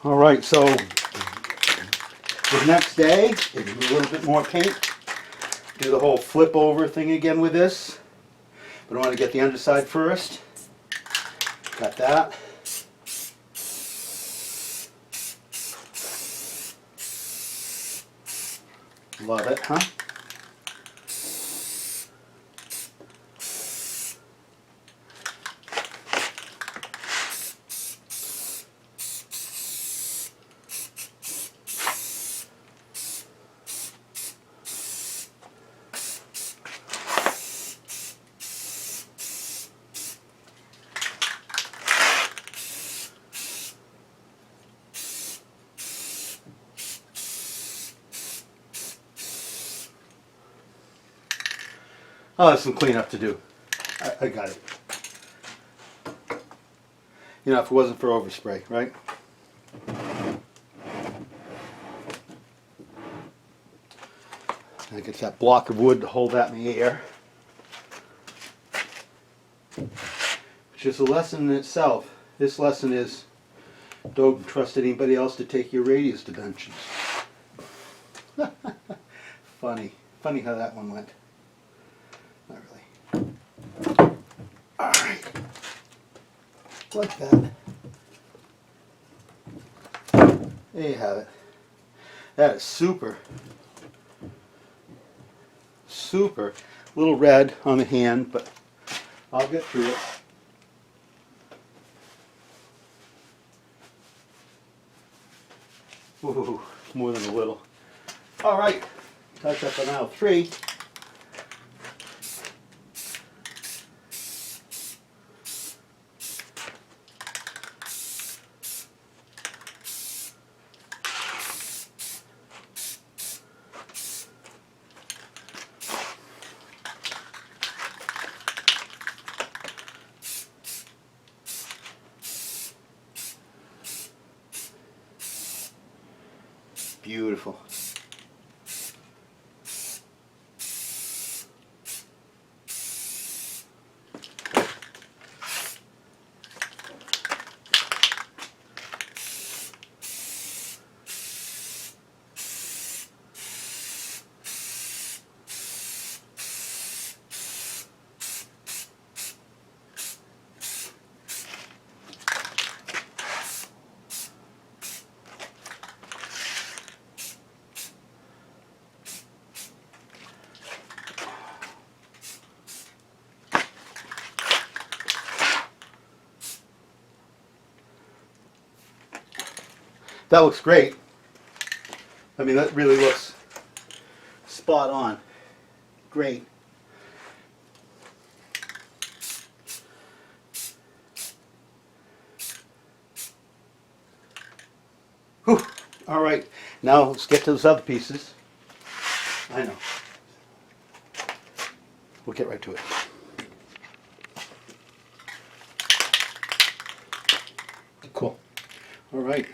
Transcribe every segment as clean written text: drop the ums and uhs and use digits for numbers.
All right, so the next day, do a little bit more paint. Do the whole flip over thing again with this. But I want to get the underside first. Got that. Love it, huh? Oh, there's some cleanup to do. I got it. You know, if it wasn't for overspray, right? I get that block of wood to hold that in the air. Which is a lesson in itself. This lesson is don't trust anybody else to take your radius dimensions. Funny. Funny how that one went. Not really. Alright. Like that. There you have it. That is super. Super. A little red on the hand, but I'll get through it. Ooh, more than a little. Alright. Touch up on aisle 3. Beautiful. That looks great. I mean, that really looks spot on. Great. Whew. All right, now let's get to those other pieces. I know. We'll get right to it. Cool. All right.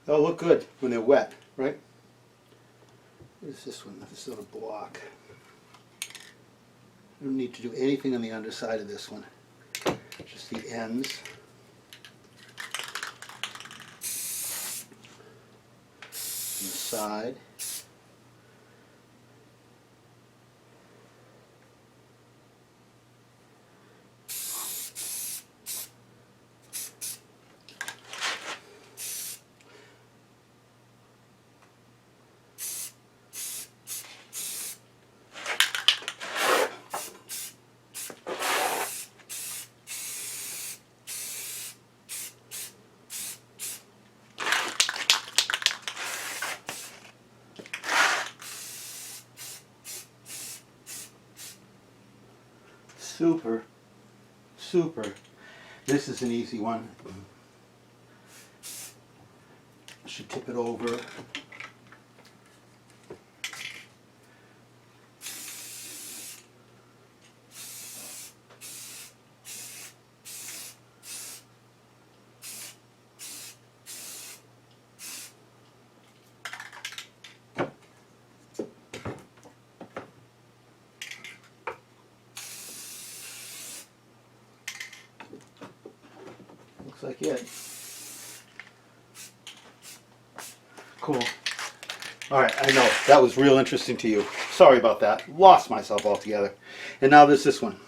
They'll look good when they're wet, right? Where's this one? This little block. I don't need to do anything on the underside of this one. Just the ends. And the side. Super, super. This is an easy one. Should tip it over. Looks like it. Cool. All right, I know that was real interesting to you. Sorry about that. Lost myself altogether. And now there's this one,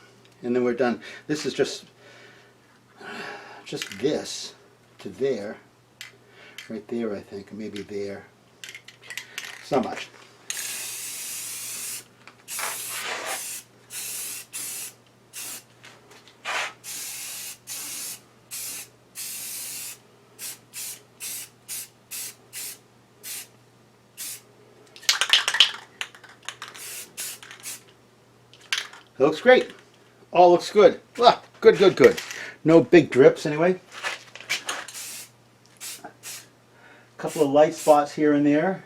and then we're done. This is just this to there, right there. I think maybe there. It's not much. It looks great. All looks good. Ah, good, good, good. No big drips anyway. A couple of light spots here and there.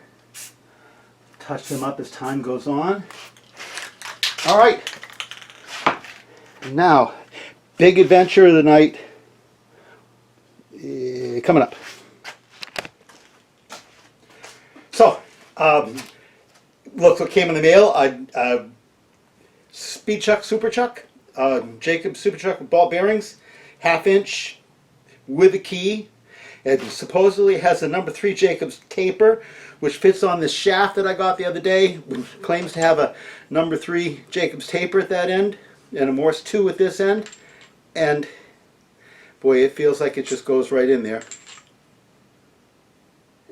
Touch them up as time goes on. All right. And now, big adventure of the night coming up. So, look what came in the mail. Speed Chuck, Super Chuck, Jacobs Super Chuck with ball bearings, 1/2 inch with a key. It supposedly has a number 3 Jacobs taper, which fits on this shaft that I got the other day, which claims to have a number 3 Jacobs taper at that end, and a Morse 2 at this end. And boy, it feels like it just goes right in there.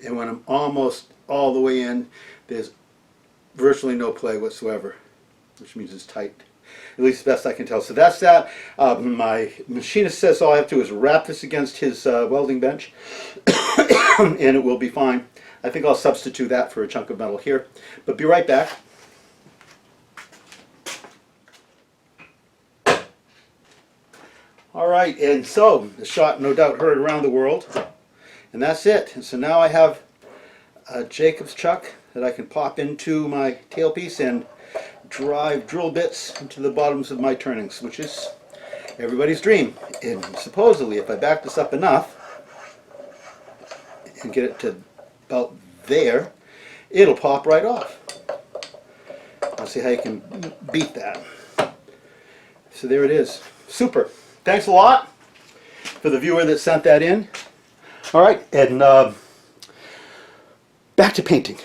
And when I'm almost all the way in, there's virtually no play whatsoever, which means it's tight, at least best I can tell. So that's that. My machinist says all I have to do is wrap this against his welding bench and it will be fine. I think I'll substitute that for a chunk of metal here, but be right back. All right, and so the shot no doubt heard around the world, and that's it. And so now I have a Jacobs chuck that I can pop into my tailpiece and drive drill bits into the bottoms of my turnings, which is everybody's dream. And supposedly, if I back this up enough and get it to about there, it'll pop right off. I'll see how you can beat that. So there it is. Super. Thanks a lot for the viewer that sent that in. All right, and back to painting.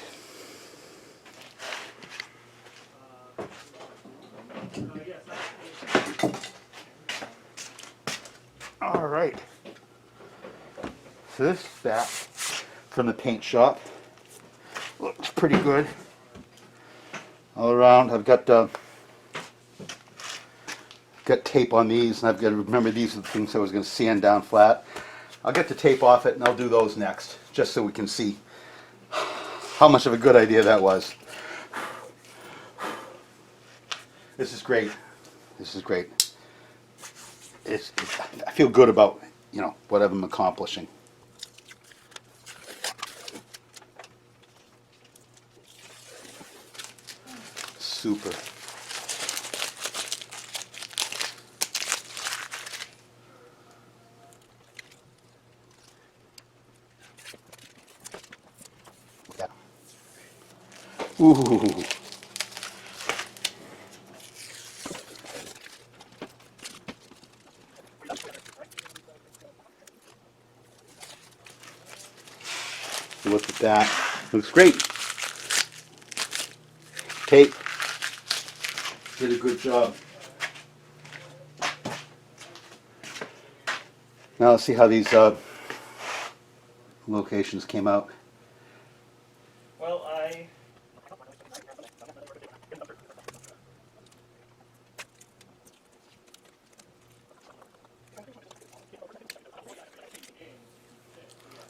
All right. So this is back from the paint shop. Looks pretty good. All around, I've got tape on these, and I've got to remember these are the things I was going to sand down flat. I'll get the tape off it, and I'll do those next, just so we can see how much of a good idea that was. This is great. This is great. I feel good about, you know, what I'm accomplishing. Super. Yeah. Ooh. Look at that. Looks great. Tape. Did a good job. Now let's see how these locations came out. Well,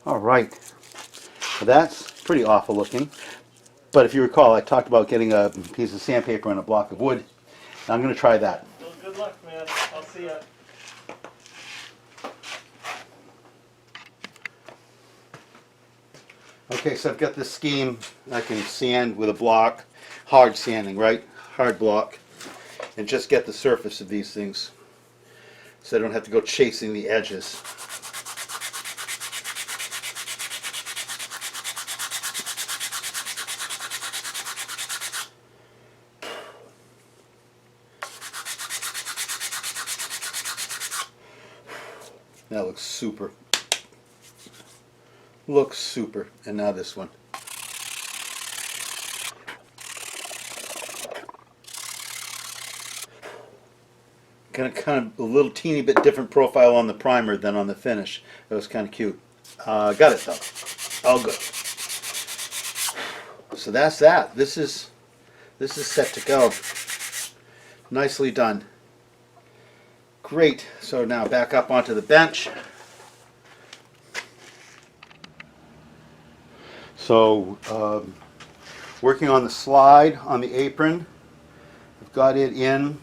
All right. So that's pretty awful looking. But if you recall, I talked about getting a piece of sandpaper and a block of wood. And I'm going to try that. well, good luck, man. I'll see ya. Okay, so I've got this scheme. I can sand with a block, hard sanding, right? Hard block, and just get the surface of these things, so I don't have to go chasing the edges. That looks super. Looks super. And now this one. Kind of a little teeny bit different profile on the primer than on the finish. That was kind of cute. Got it though. All good. So that's that. This is set to go. Nicely done. Great. So now back up onto the bench. So working on the slide on the apron. I've got it in.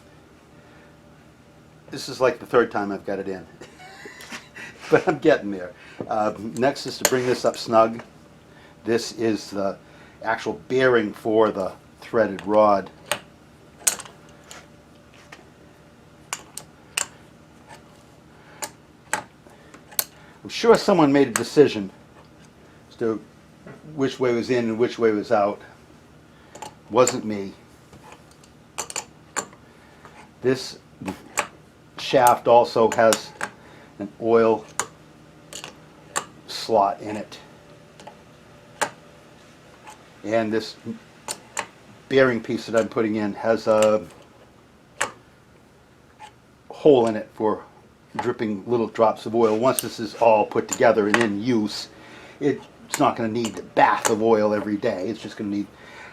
This is like the third time I've got it in. But I'm getting there. Next is to bring this up snug. This is the actual bearing for the threaded rod. I'm sure someone made a decision as to which way was in and which way was out. Wasn't me. This shaft also has an oil slot in it. And this bearing piece that I'm putting in has a hole in it for dripping little drops of oil. Once this is all put together and in use, it's not going to need a bath of oil every day. It's just going to need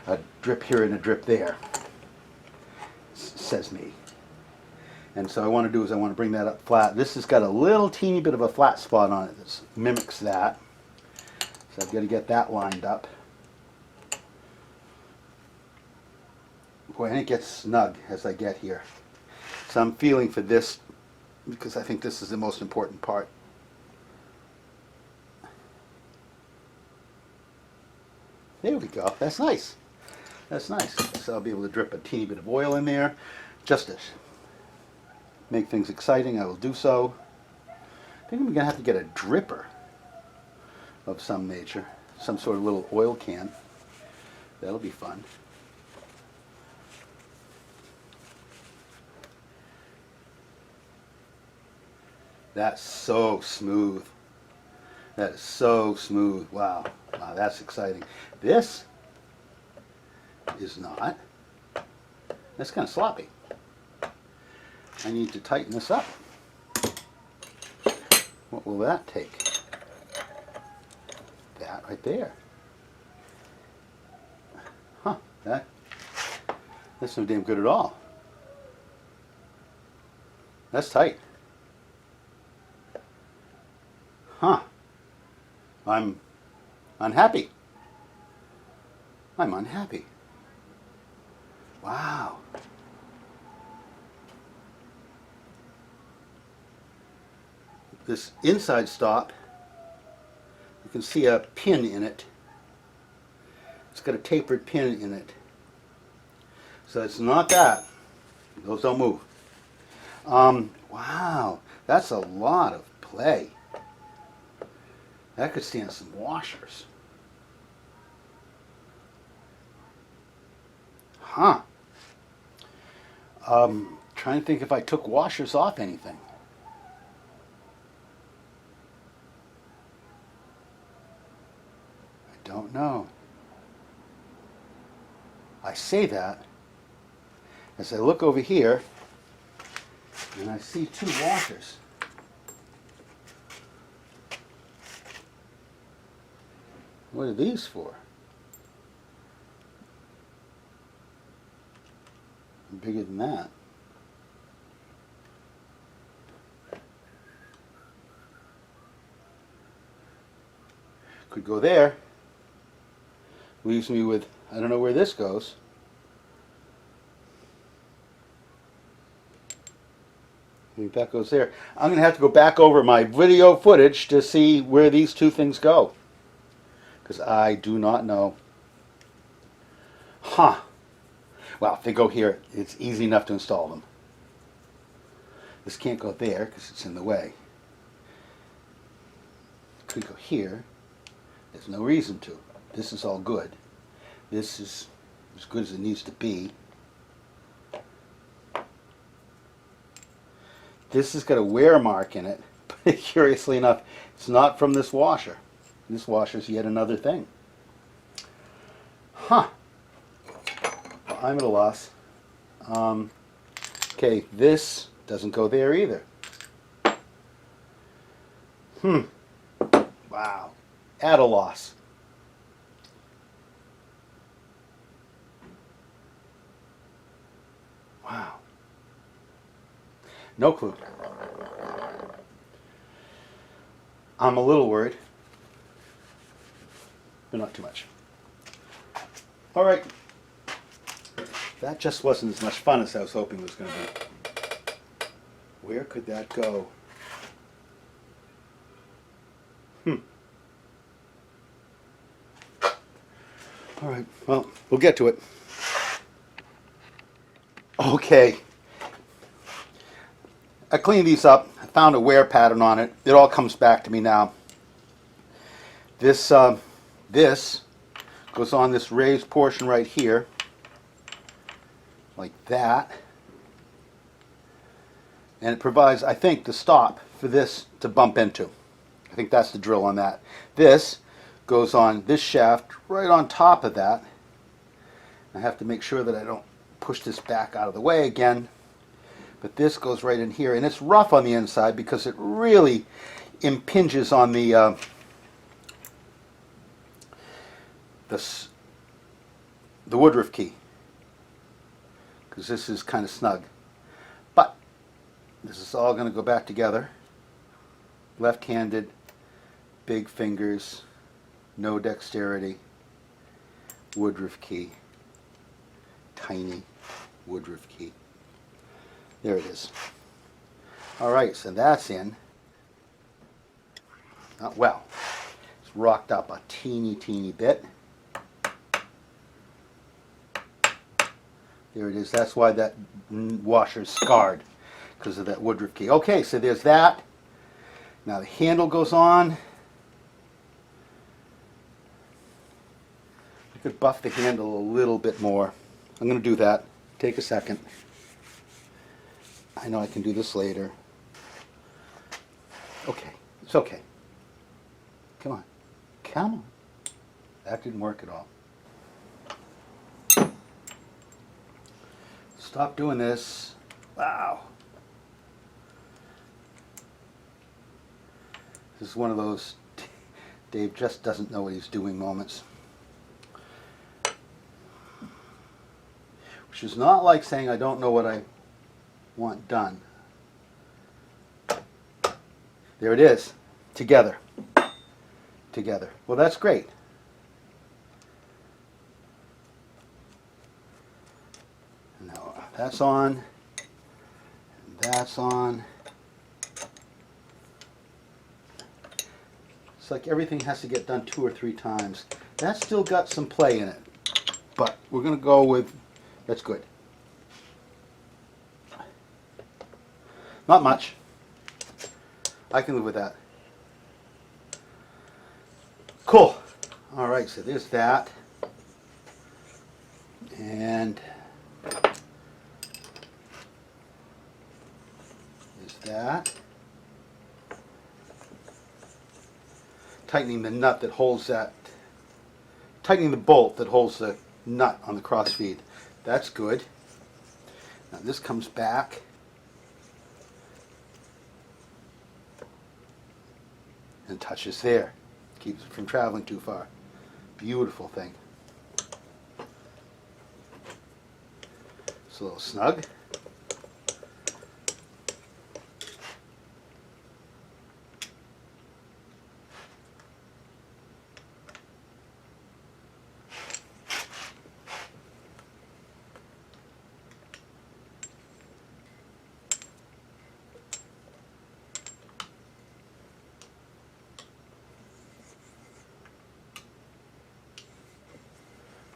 a drip here and a drip there, says me. And so I want to do is I want to bring that up flat. This has got a little teeny bit of a flat spot on it that mimics that. So I've got to get that lined up. Boy, and it gets snug as I get here. So I'm feeling for this because I think this is the most important part. There we go. That's nice. That's nice. So I'll be able to drip a teeny bit of oil in there. Just to make things exciting, I will do so. I think I'm going to have to get a dripper of some nature. Some sort of little oil can. That'll be fun. That's so smooth. That is so smooth. Wow. Wow, that's exciting. This is not. That's kind of sloppy. I need to tighten this up. What will that take? That right there. Huh. That's no damn good at all. That's tight. Huh. I'm unhappy. I'm unhappy. Wow. This inside stop, you can see a pin in it. It's got a tapered pin in it. So it's not that. Those don't move. Wow. That's a lot of play. That could stand some washers. Huh. Trying to think if I took washers off anything. I don't know. I say that as I look over here and I see two washers. What are these for? Bigger than that. Could go there. Leaves me with, I don't know where this goes. I think that goes there. I'm going to have to go back over my video footage to see where these two things go. because I do not know. Huh. Well, if they go here, it's easy enough to install them. This can't go there because it's in the way. It could go here. There's no reason to. This is all good. This is as good as it needs to be. This has got a wear mark in it, but curiously enough, it's not from this washer. This washer's yet another thing. Huh. Well, I'm at a loss. Okay, this doesn't go there either. Wow. At a loss. Wow. No clue. I'm a little worried, but not too much. All right. That just wasn't as much fun as I was hoping it was going to be. Where could that go? All right, well, we'll get to it. Okay. I cleaned these up. I found a wear pattern on it. It all comes back to me now. This goes on this raised portion right here, like that. And it provides, I think, the stop for this to bump into. I think that's the drill on that. This goes on this shaft right on top of that. I have to make sure that I don't push this back out of the way again. But this goes right in here, and it's rough on the inside because it really impinges on the woodruff key, because this is kind of snug. But this is all going to go back together. Left-handed, big fingers, no dexterity, woodruff key, tiny woodruff key. There it is. All right, so that's in. Well, it's rocked up a teeny bit. There it is. That's why that washer's scarred, because of that woodruff key. Okay, so there's that. Now the handle goes on. I could buff the handle a little bit more. I'm going to do that. Take a second. I know I can do this later. Okay, it's okay. Come on. Come on. That didn't work at all. Stop doing this. Wow. This is one of those Dave just doesn't know what he's doing moments. Which is not like saying I don't know what I want done. There it is. Together. Together. Well, that's great. Now that's on. That's on. It's like everything has to get done 2 or 3 times. That's still got some play in it. But we're going to go with, that's good. Not much. I can live with that. Cool. All right, so there's that. And there's that. Tightening the nut that holds that, tightening the bolt that holds the nut on the cross-feed. That's good. Now this comes back. And touches there. Keeps it from traveling too far. Beautiful thing. It's a little snug.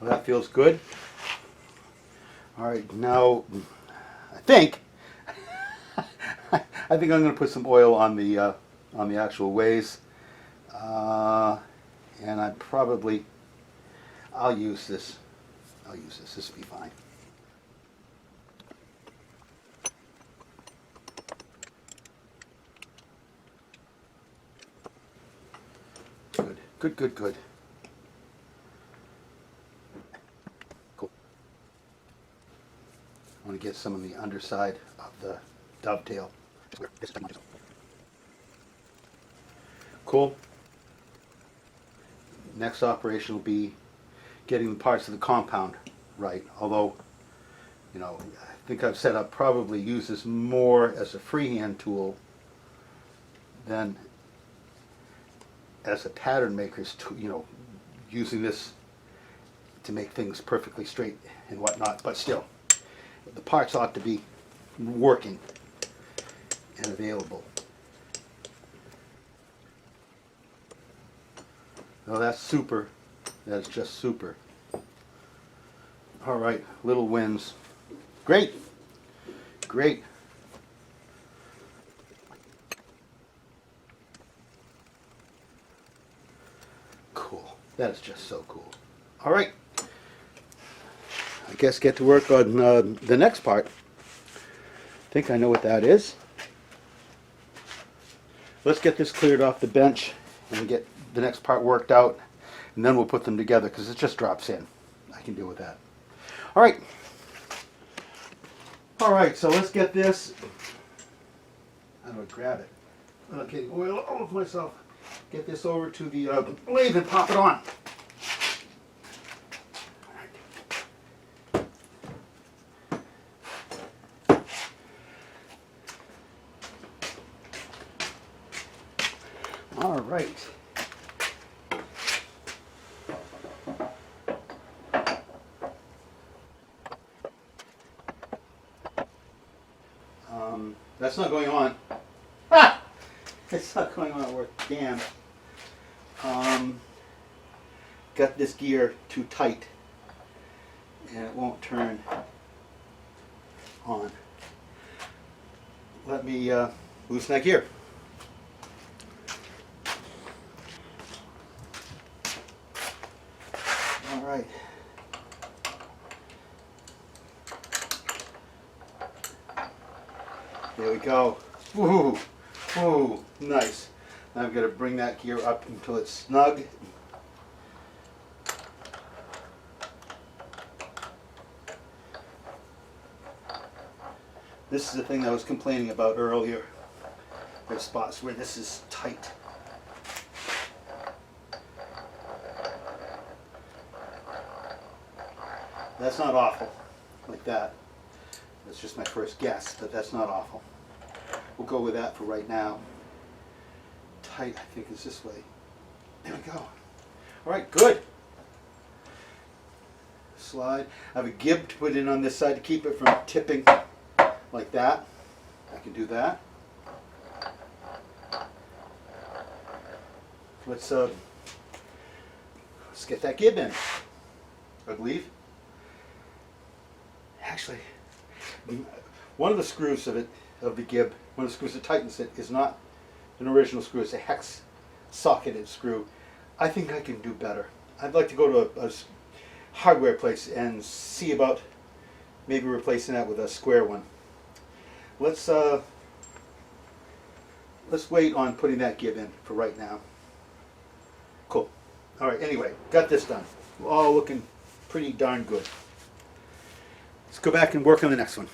That feels good. All right, now I think I'm going to put some oil on the actual ways, and I'll use this. This will be fine. Good, good, good. Cool. I want to get some on the underside of the dovetail. Cool. Next operation will be getting the parts of the compound right. Although, you know, I think I've said I'll probably use this more as a freehand tool than as a pattern maker's tool, you know, using this to make things perfectly straight and whatnot. But still, the parts ought to be working and available. Oh, that's super. That's just super. All right, little wins. Great. Great. Cool. That is just so cool. All right. I guess get to work on the next part. I think I know what that is. Let's get this cleared off the bench and get the next part worked out, and then we'll put them together because it just drops in. I can deal with that. All right. All right, so let's get this. How do I grab it? Okay, oil all of myself. Get this over to the lathe and pop it on. All right. That's not going on. Ah! It's not going on worth damn. Got this gear too tight and it won't turn on. Let me loosen that gear. All right. There we go. Woo! Woo! Nice. Now I've got to bring that gear up until it's snug. This is the thing I was complaining about earlier. There's spots where this is tight. That's not awful, like that. That's just my first guess, but that's not awful. We'll go with that for right now. Tight, I think, is this way. There we go. All right, good. Slide. I have a gib to put in on this side to keep it from tipping like that. I can do that. Let's get that gib in, I believe. Actually, one of the screws of the gib, one of the screws that tightens it, is not an original screw. It's a hex socketed screw. I think I can do better. I'd like to go to a hardware place and see about maybe replacing that with a square one. Let's wait on putting that gib in for right now. Cool. All right. Anyway, got this done. All looking pretty darn good. Let's go back and work on the next one.